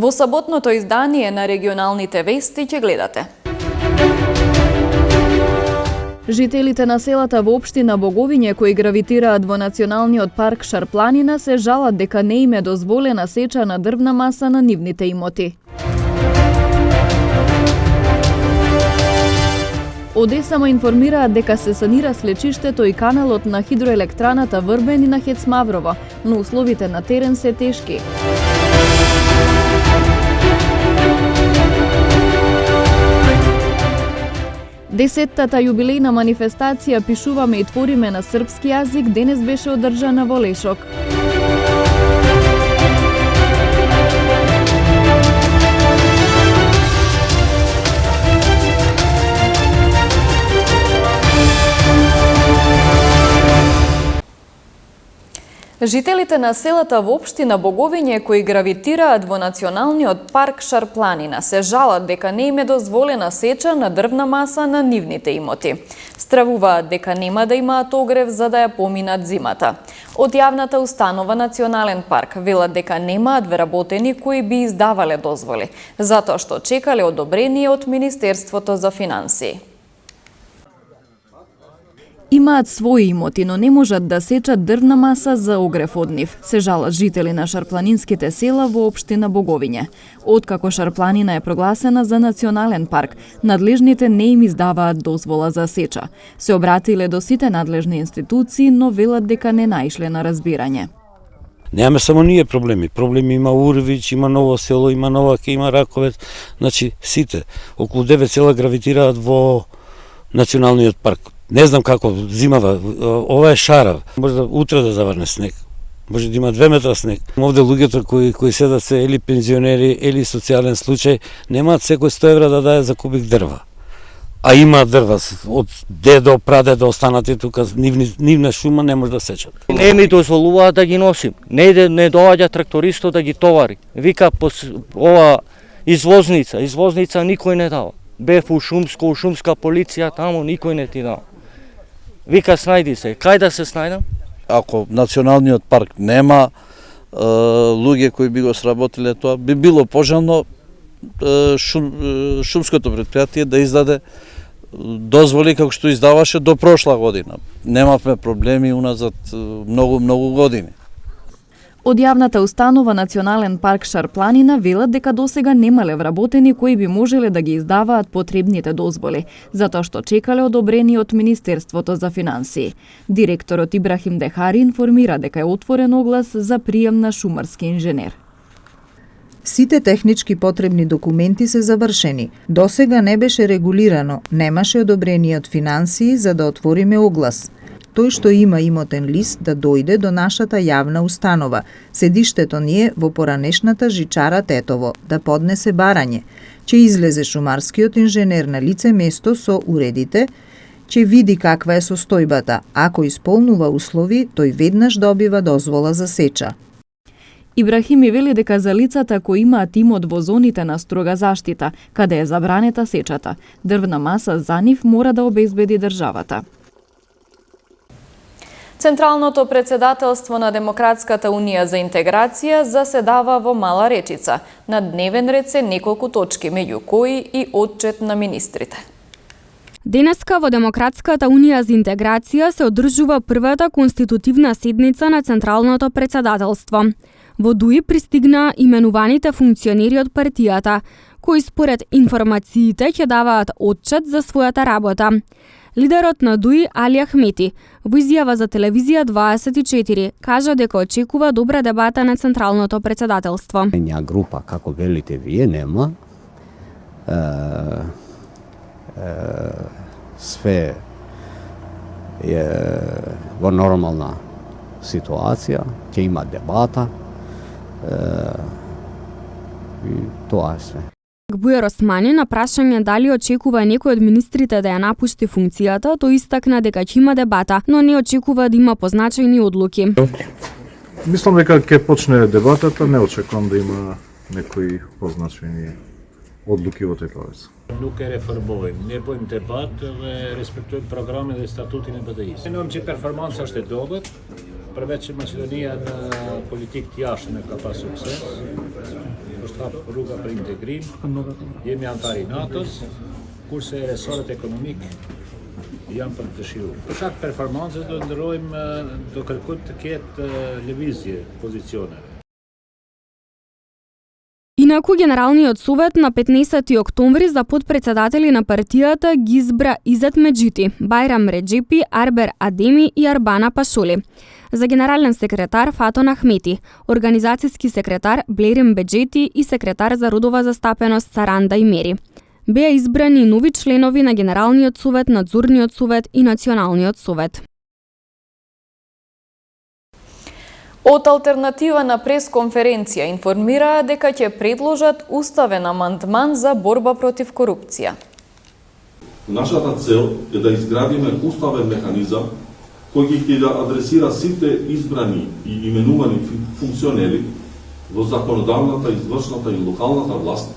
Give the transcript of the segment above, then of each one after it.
Во саботното издание на регионалните вести ќе гледате. Жителите на селата во општина Боговиње кои гравитираат во националниот парк Шарпланина се жалат дека не им е дозволена сеча на дрвна маса на нивните имоти. ОДЕСАМО информираат дека се санира слечиштето и каналот на хидроелектраната Врбен и на ХЕЦ Маврово, но условите на терен се тешки. Десеттата јубилејна манифестација Пишуваме и твориме на српски јазик денес беше одржана во Лешок. Жителите на селата во општина Боговиње кои гравитираат во националниот парк Шарпланина се жалат дека не им е дозволена сеча на дрвна маса на нивните имоти. Стравуваат дека нема да имаат огрев за да ја поминат зимата. Од јавната установа Национален парк велат дека немаат вработени кои би издавале дозволи, затоа што чекале одобрение од Министерството за финансии. Имаат своји имоти, но не можат да сечат дрвна маса за огрев од нив, се жалат жители на шарпланинските села во општина Боговиње. Откако Шарпланина е прогласена за национален парк, надлежните не им издаваат дозвола за сеча. Се обратиле до сите надлежни институции, но велат дека не наишле на разбирање. Немаме само ние проблеми. Проблеми има Урвич, има Ново село, има Новаке, има Раковец. Значи сите. Околу 9 села гравитираат во националниот парк. Не знам како зимава, ова е шарав. Може да утре да заврне снег. Може да има 2 метра снег. Овде луѓето кои седат се или пензионери, или социјален случај, немаат секој 100 евра да даде за кубик дрва. А има дрва од дедо, прадедо останати тука, нивна шума не може да сечат. Не ми дозволуваат да ги носим. Не доаѓа трактористо да ги товари. Вика ова извозница никој не дава. Бев у шумска полиција, таму никој не ти дава. Вика снајди се. Кај да се снајдам? Ако националниот парк нема луѓе кои би го сработиле тоа, би било пожелно шумското претпријатие да издаде дозволи како што издаваше до прошла година. Немавме проблеми уназад многу години. Од јавната установа Национален парк Шарпланина велат дека досега немале вработени кои би можеле да ги издаваат потребните дозволи, затоа што чекале одобрение од Министерството за финансии. Директорот Ибрахим Дехари информира дека е отворен оглас за прием на шумарски инженер. Сите технички потребни документи се завршени. Досега не беше регулирано, немаше одобрение од финансии за да отвориме оглас. Тој што има имотен лист да дојде до нашата јавна установа, седиштето ни е во поранешната жичара Тетово, да поднесе барање. Ќе излезе шумарскиот инженер на лице место со уредите, ќе види каква е состојбата. Ако исполнува услови, тој веднаш добива дозвола за сеча. Ибрахими вели дека за лицата кои имаат имот во зоните на строга заштита, каде е забранета сечата, дрвна маса за нив мора да обезбеди државата. Централното председателство на Демократската унија за интеграција заседава во Мала Речица. На дневен ред се неколку точки, меѓу кои и отчет на министрите. Денеска во Демократската унија за интеграција се одржува првата конститутивна седница на Централното председателство. Во ДУИ пристигна именуваните функционери од партијата, кои според информациите ќе даваат отчет за својата работа. Лидерот на ДУИ Али Ахмети во изјава за телевизија 24 кажа дека очекува добра дебата на Централното председателство. Една група, како велите вие, нема. Све е во нормална ситуација, ќе има дебата. И тоа е све. Бујар Османи на прашање дали очекува некој од министрите да ја напушти функцијата, тој истакна дека ќе има дебата, но не очекува да има позначајни одлуки. Мислам дека ќе почне дебатата, не очекувам да има некои позначајни одлуки во тој правец. Nuk e reformojmë, ne bëjmë debat dhe respektojmë programin dhe statutin e BDI-s. Mendojmë që performanca është e dobët, përveç që Maqedonia në politikë të jashtme ka pas sukses. sta rruga për integrim, jemi antar i NATO-s, kurse resorët ekonomik janë për të dëshiruar. Për shkak performancës do ndërrojmë, do kërkojmë të ketë lëvizje pozicioneve. Инаку Генералниот совет на 15 октомври за подпредседатели на партијата ги избра Изет Меджити, Байрам Реджепи, Арбер Адеми и Арбана Пашоли. За генерален секретар Фатон Ахмети, организацијски секретар Блерим Беджети и секретар за родова застапеност Саранда Имери. Беа избрани нови членови на Генералниот совет, Надзорниот совет и Националниот совет. Од алтернатива на пресконференција информираа дека ќе предложат уставен амандман за борба против корупција. Нашата цел е да изградиме уставен механизам кој ќе да адресира сите избрани и именувани функционери во законодавната, извршната и локалната власт,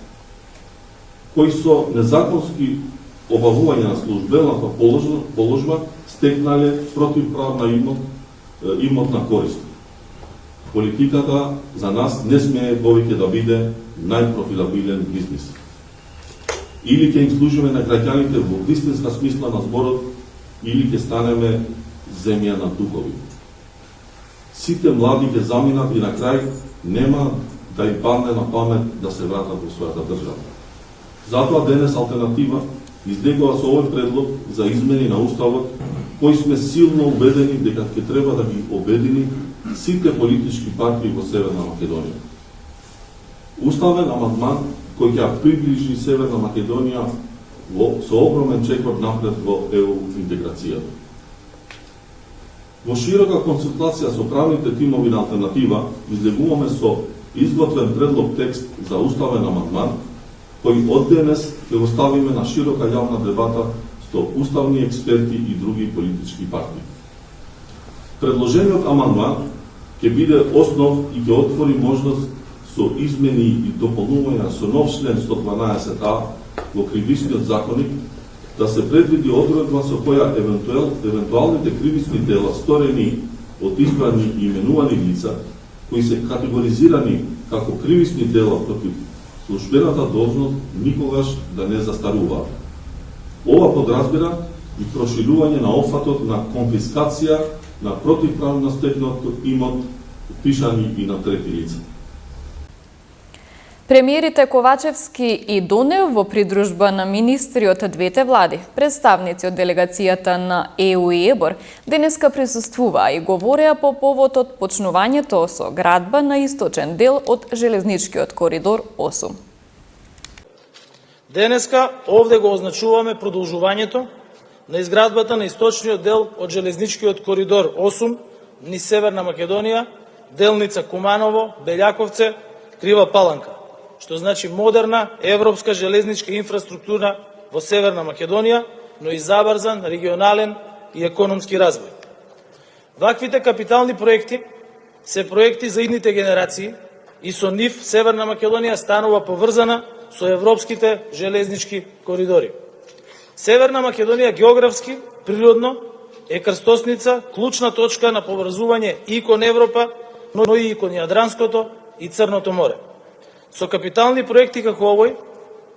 кои со незаконски обавување на службената положба стекнале противправна имотна корист. Политиката за нас не смее повеќе да биде најпрофитабилен бизнис. Или ќе им служиме на граѓаните во вистинска смисла на зборот, или ќе станеме земја на духови. Сите млади ќе заминат и на крај нема да им падне на памет да се вратат во својата држава. Затоа денес алтернатива излегува со овој предлог за измени на уставот, кој сме силно убедени дека ќе треба да ги обедини сите политички партии во Северна Македонија. Уставен амандман кој ќе приближи Северна Македонија со огромен чекор напред во ЕУ интеграцијата. Во широка консултација со правните тимови на алтернатива излегуваме со изготвен предлог текст за уставен амандман кој од денес ќе го ставиме на широка јавна дебата со уставни експерти и други политички партии. Предложениот амандман ќе биде основ и ќе отвори можност со измени и дополнувања со нов член 112а во Кривичниот законник да се предвиди одредба со која евентуалните кривични дела сторени од избрани и именувани лица, кои се категоризирани како кривични дела против службената должност, никогаш да не застаруваат. Ова подразбира и проширување на опфатот на конфискација на противправно стекнат имот, пишани и на трети лица. Премиерите Ковачевски и Донев во придружба на министри од двете влади, представници од делегацијата на ЕУ и ЕБОР, денеска присуствуваа и говореа по повод од почнувањето со градба на источен дел од железничкиот коридор 8. Денеска овде го означуваме продолжувањето на изградбата на источниот дел од железничкиот коридор 8 низ Северна Македонија, делница Куманово, Белјаковце, Крива Паланка, што значи модерна европска железничка инфраструктура во Северна Македонија, но и забрзан регионален и економски развој. Ваквите капитални проекти се проекти за идните генерации и со нив Северна Македонија станува поврзана со европските железнички коридори. Северна Македонија географски, природно, е крстосница, клучна точка на поврзување и кон Европа, но и кон Јадранското и Црното море. Со капитални проекти како овој,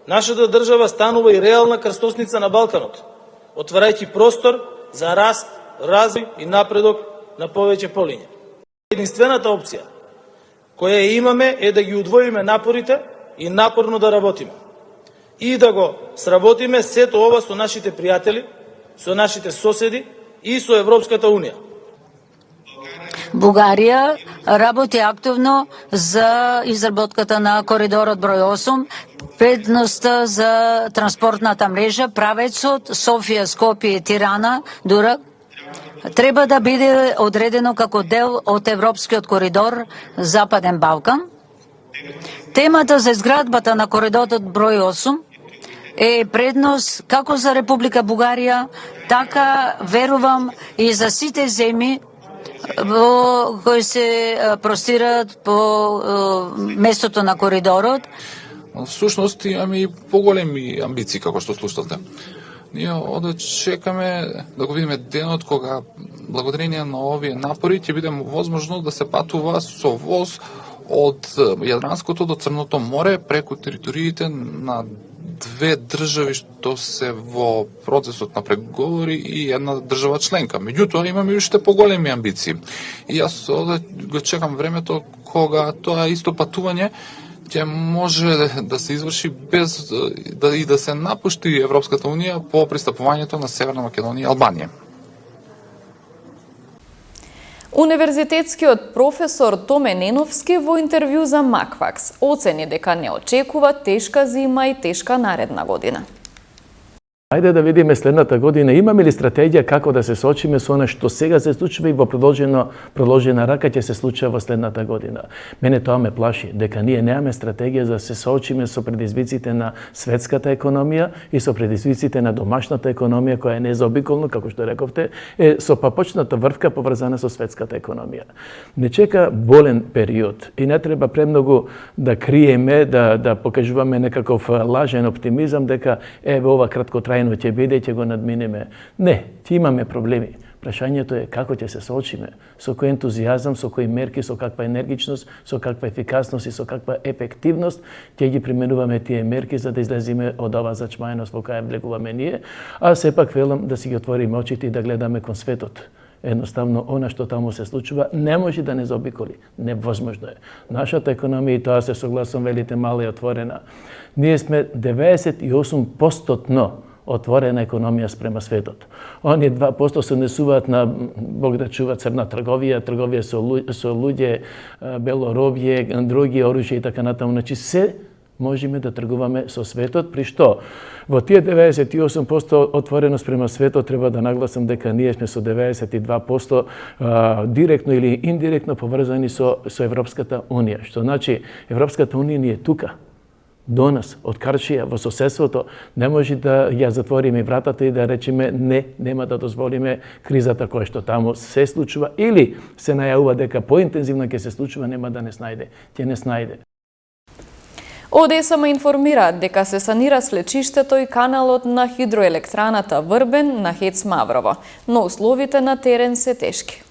нашата држава станува и реална крстосница на Балканот, отварајќи простор за раст, развој и напредок на повеќе полиња. Единствената опција која ја имаме е да ги удвоиме напорите и напорно да работиме. И да го сработиме сето ова со нашите пријатели, со нашите соседи и со Европската Унија. Бугарија работи активно за изработката на коридорот број 8, предноста за транспортната мрежа, правецот Софија, Скопје, Тирана, Дурак, треба да биде одредено како дел од Европскиот коридор Западен Балкан. Темата за изградбата на коридорот број 8 е предност како за Република Бугарија, така верувам и за сите земји кои се простираат по местото на коридорот. Всушност имаме и поголеми амбиции, како што слушате. Ние оде чекаме да го видиме денот кога благодарение на овие напори ќе биде возможно да се патува со воз од Јадранското до Црното море преку териториите на две држави што се во процесот на преговори и една држава членка. Меѓутоа имаме уште поголеми амбиции. И јас го чекам времето кога тоа исто патување ќе може да се изврши без да се напушти Европската унија по пристапувањето на Северна Македонија и Албанија. Универзитетскиот професор Томе Неновски во интервју за Маквакс оцени дека не очекува тешка зима и тешка наредна година. Ајде да видиме следната година имаме ли стратегија како да се соочиме со она што сега се случува и во продолжена рака ќе се случува во следната година. Мене тоа ме плаши дека ние немаме стратегија за да се соочиме со предизвиците на светската економија и со предизвиците на домашната економија која е незаобиколна, како што рековте, е со папочната врвка поврзана со светската економија. Не чека болен период и не треба премногу да криеме, да покажуваме некаков лажен оптимизам дека еве ова краткотрајно ќе биде и ќе го надминеме. Не, ќе имаме проблеми. Прашањето е како ќе се соочиме, со кој ентузијазам, со кои мерки, со каква енергичност, со каква ефикасност и со каква ефективност ќе ги применуваме тие мерки за да излеземе од оваа зачмаеност во која влегуваме ние, а сепак велам да си ги отвориме очите и да гледаме кон светот. Едноставно, она што таму се случува, не може да не заобиколи. Невозможно е. Нашата економија, и тоа се согласувам, велите мала и отворена. Ние сме 98% отворена економија спрема светот. Оние 2% се однесуваат на, Бог да чува, црна трговија со луѓе, белоробје, други оружје и така натаму. Значи се можеме да тргуваме со светот, при што во тие 98% отворено спрема светот треба да нагласам дека ние сме со 92% директно или индиректно поврзани со Европската унија. Што значи Европската унија ни е тука, до нас, од Карчија, во соседството, не може да ја затвориме вратата и да речеме не, нема да дозволиме кризата која што таму се случува или се најавува дека поинтензивно ќе се случува, нема да не снајде. Ќе не снајде. Од ЕСМ информираат дека се санира слечиштето и каналот на хидроелектраната Врбен на ХЕЦ Маврово, но условите на терен се тешки.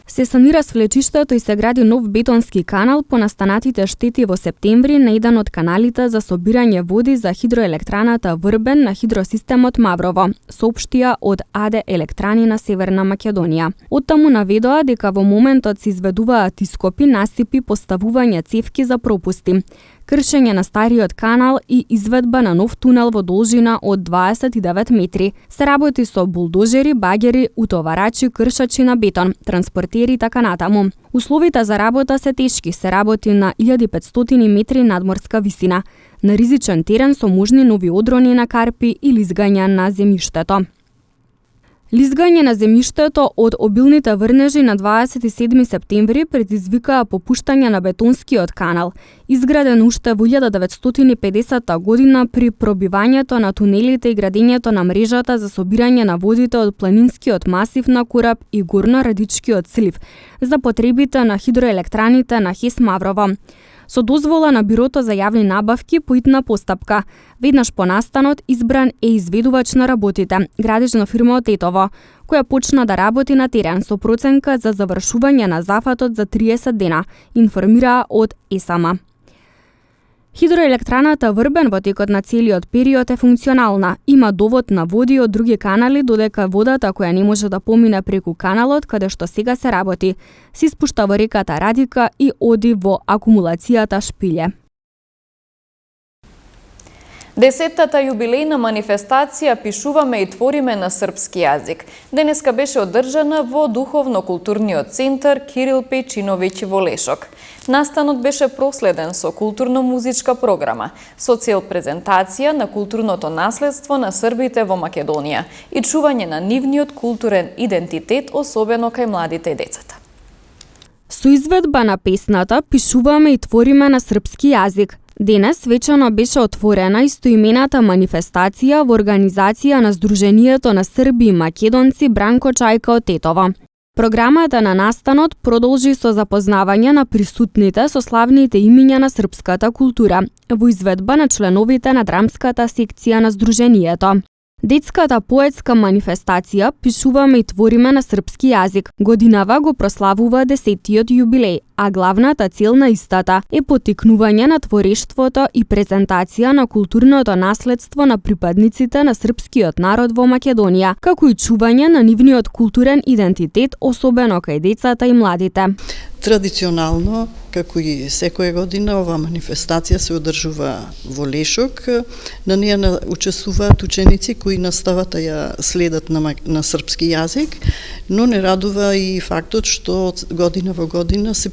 Се санира свлечиштето и се гради нов бетонски канал по настанатите штети во септември на еден од каналите за собирање води за хидроелектраната Врбен на хидросистемот Маврово, соопштија од АД Електрани на Северна Македонија. Оттаму наведоа дека во моментот се изведуваат ископи, насипи, поставување цевки за пропусти, кршење на стариот канал и изведба на нов тунел во должина од 29 метри. Се работи со булдожери, багери, утоварачи, кршачи на бетон, транспортери и така натаму. Условите за работа се тешки, се работи на 1500 метри надморска висина, на ризичен терен со можни нови одрони на карпи и лизгање на земјиштето. Лизгање на земјиштето од обилните врнежи на 27 септември предизвикаа попуштање на бетонскиот канал, изграден уште во 1950 година при пробивањето на тунелите и градењето на мрежата за собирање на водите од планинскиот масив на Кораб и Горно-Радичкиот слив за потребите на хидроелектраните на ХЕС Маврово. Со дозвола на Бирото за јавни набавки по итна постапка. Веднаш по настанот избран е изведувач на работите, градежна фирма од Тетово, која почна да работи на терен со проценка за завршување на зафатот за 30 дена, информираа од ЕСАМ. Хидроелектраната Врбен во текот на целиот период е функционална. Има довод на води од други канали, додека водата која не може да помине преку каналот каде што сега се работи, се испушта во реката Радика и оди во акумулацијата Шпилје. 10-та јубилејна манифестација Пишуваме и твориме на српски јазик денеска беше одржана во Духовно-културниот центар Кирил Пејчиновиќ во Лешок. Настанот беше проследен со културно-музичка програма, со цел презентација на културното наследство на србите во Македонија и чување на нивниот културен идентитет, особено кај младите и децата. Со изведба на песната Пишуваме и твориме на српски јазик, денес свечано беше отворена истоимената манифестација во организација на Сдруженијето на срби и македонци Бранко Чајка од Тетово. Програмата на настанот продолжи со запознавање на присутните со славните имиња на српската култура, во изведба на членовите на драмската секција на Сдруженијето. Детската поетска манифестација Пишуваме и твориме на српски јазик годинава го прославува 10-тиот јубилеј, а главната цел на истата е поттикнување на творештвото и презентација на културното наследство на припадниците на српскиот народ во Македонија, како и чување на нивниот културен идентитет, особено кај децата и младите. Традиционално, како и секоја година, оваа манифестација се одржува во Лешок. На неја учествуваат ученици кои наставата ја следат на српски јазик, но не радува и фактот што година во година се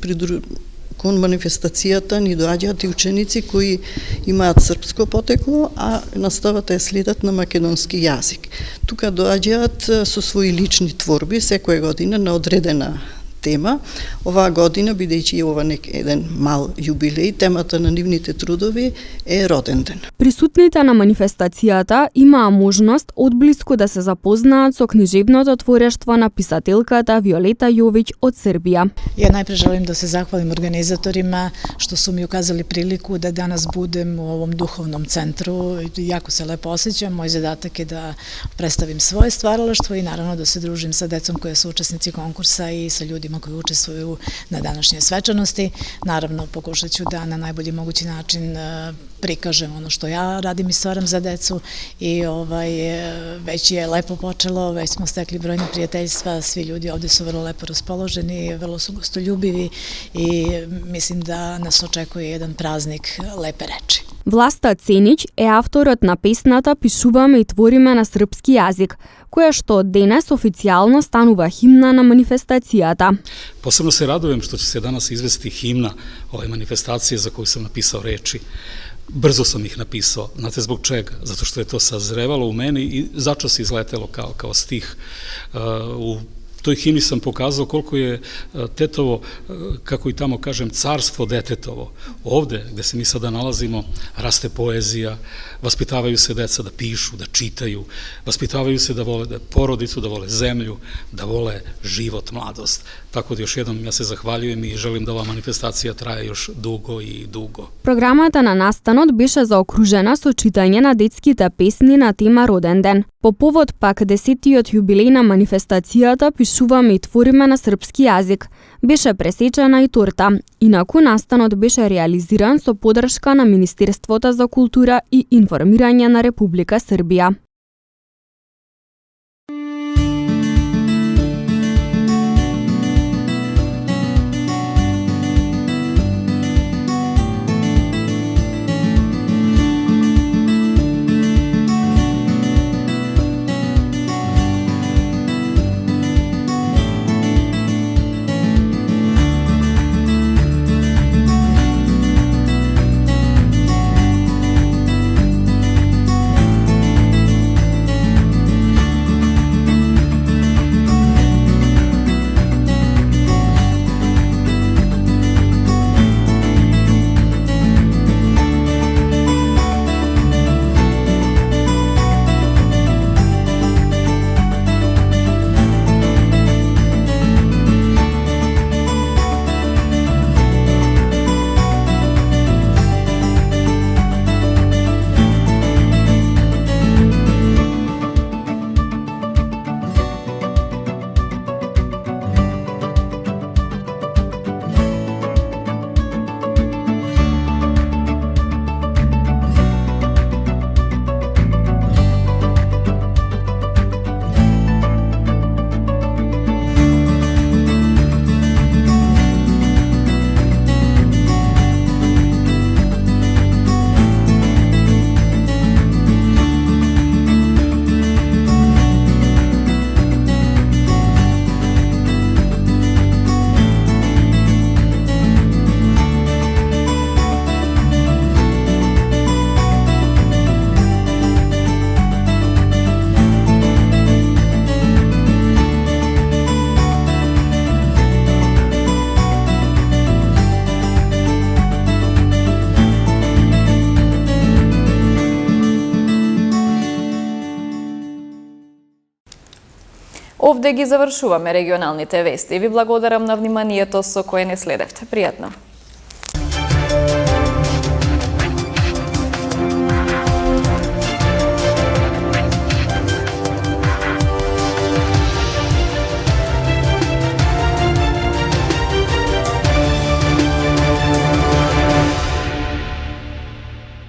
кон манифестацијата ни доаѓаат и ученици кои имаат српско потекло, а наставата ја следат на македонски јазик. Тука доаѓаат со своји лични творби секоја година на одредена тема. Оваа година, бидејќи ова еден мал јубилеј, темата на нивните трудови е роден ден. Присутните на манифестацијата имаа можност одблиску да се запознаат со книжевното творештво на писателката Виолета Јовиќ од Србија. Ја најпред желим да се захвалим организаторима што су ми указали прилику да данас будем у овом духовном центру. Јако се лепо осеќам, мој задатак е да представим своје стваралаштво и наравно да се дружим са децом кои се учесници конкурса и са људима кои учествуju на данашње свечаности. Наравно, покушаću da na najbolji mogući način prikažem ono što ja radim i stvaram za decu i već je lepo počelo, već smo stekli brojne prijateljstva, svi ljudi ovde su vrlo lepo raspoloženi, vrlo su gostoljubivi i mislim da nas očekuje jedan praznik lepe reči. Власта Ценич е авторот на песната "Пишуваме и твориме на српски јазик", која што денес официјално станува химна на манифестацијата. Posebno se radujem što će se danas izvesti himna ove manifestacije za koju sam napisao reči. Brzo sam ih napisao. Znate zbog čega? Zato što je to sazrevalo u meni i začas izletelo kao stih. U toj himni sam pokazao koliko je tetovo, kako i tamo kažem, carstvo detetovo. Ovde, gde se mi sada nalazimo, raste poezija, vaspitavaju se deca da pišu, da čitaju, vaspitavaju se da vole porodicu, da vole zemlju, da vole život, mladost. Tako da još jednom ja se zahvaljujem i želim da ova manifestacija traje još dugo i dugo. Програмата на настанот беше заокружена со читање на детските песни на тема Роден ден. По повод пак 10-тиот јубилеј на манифестацијата "Пишуваме и твориме на српски јазик", беше пресечена и торта. Инаку настанот беше реализиран со подршка на Министерството за култура и информирање на Република Србија. Овде ги завршуваме регионалните вести. Ви благодарам на вниманието со кое не следевте. Пријатно!